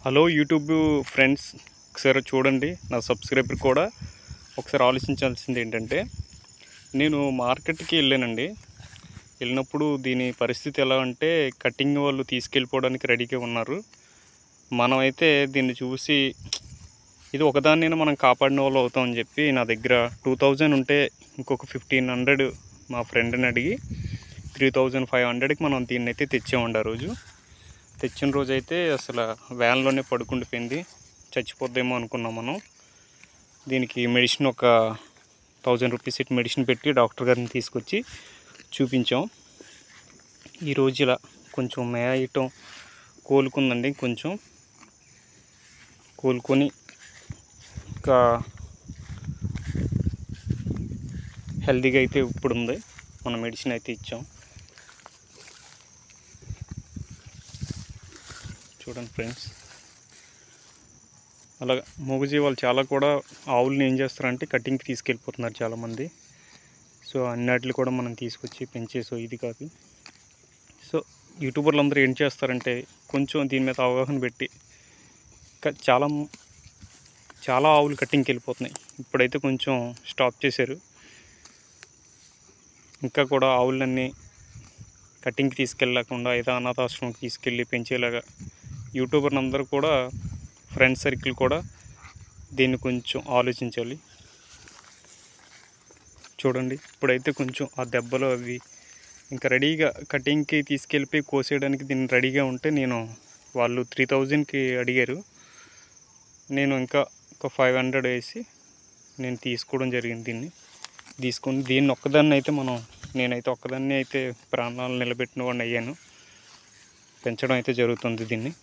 Hello YouTube friends, ఒకసారి చూడండి. నా సబ్స్క్రైబర్ కూడా ఒకసారి ఆలోచించాల్సింది ఏంటంటే, నేను మార్కెట్కి వెళ్ళానండి. వెళ్ళినప్పుడు దీని పరిస్థితి ఎలా అంటే, కటింగ్ వాళ్ళు తీసుకెళ్ళిపోవడానికి రెడీగా ఉన్నారు. మనమైతే దీన్ని చూసి ఇది ఒకదాన్ని మనం కాపాడిన వాళ్ళు అవుతామని చెప్పి నా దగ్గర 2000 ఉంటే ఇంకొక 1500 మా ఫ్రెండ్ని అడిగి 3500కి మనం దీన్ని అయితే తెచ్చామండి. ఆ రోజు తెచ్చిన రోజైతే అసలు వ్యాన్లోనే పడుకుండిపోయింది, చచ్చిపోద్దేమో అనుకున్నాం మనం. దీనికి మెడిసిన్ ఒక 1000 రూపీస్ ఇటు మెడిసిన్ పెట్టి డాక్టర్ గారిని తీసుకొచ్చి చూపించాం. ఈరోజు ఇలా కొంచెం మేయటం కోలుకుందండి, కొంచెం కోలుకొని ఇంకా హెల్తీగా అయితే ఇప్పుడు ఉంది. మన మెడిసిన్ అయితే ఇచ్చాం. చూడండి ఫ్రెండ్స్, అలాగా మూగజీవాలు చాలా కూడా ఆవులని ఏం చేస్తారంటే కటింగ్కి తీసుకెళ్ళిపోతున్నారు చాలామంది. సో అన్నిటిని కూడా మనం తీసుకొచ్చి పెంచేసో ఇది కాదు. సో యూట్యూబర్లు అందరూ ఏం చేస్తారంటే కొంచెం దీని మీద అవగాహన పెట్టి చాలా చాలా ఆవులు కటింగ్కి వెళ్ళిపోతున్నాయి. ఇప్పుడైతే కొంచెం స్టాప్ చేశారు. ఇంకా కూడా ఆవులన్నీ కటింగ్కి తీసుకెళ్ళకుండా ఏదో అనాథాశ్రమంకి తీసుకెళ్ళి పెంచేలాగా యూట్యూబర్లు అందరూ కూడా, ఫ్రెండ్ సర్కిల్ కూడా దీన్ని కొంచెం ఆలోచించాలి. చూడండి, ఇప్పుడైతే కొంచెం ఆ దెబ్బలు అవి ఇంకా రెడీగా కటింగ్కి తీసుకెళ్ళిపోయి కోసేయడానికి దీన్ని రెడీగా ఉంటే వాళ్ళు 3000కి అడిగారు. నేను ఇంకా ఒక 500 వేసి నేను తీసుకోవడం జరిగింది. దీన్ని ఒక్కదాన్ని అయితే నేనైతే ఒక్కదాన్ని అయితే ప్రాణాలు నిలబెట్టిన వాడిని అయ్యాను. పెంచడం అయితే జరుగుతుంది దీన్ని.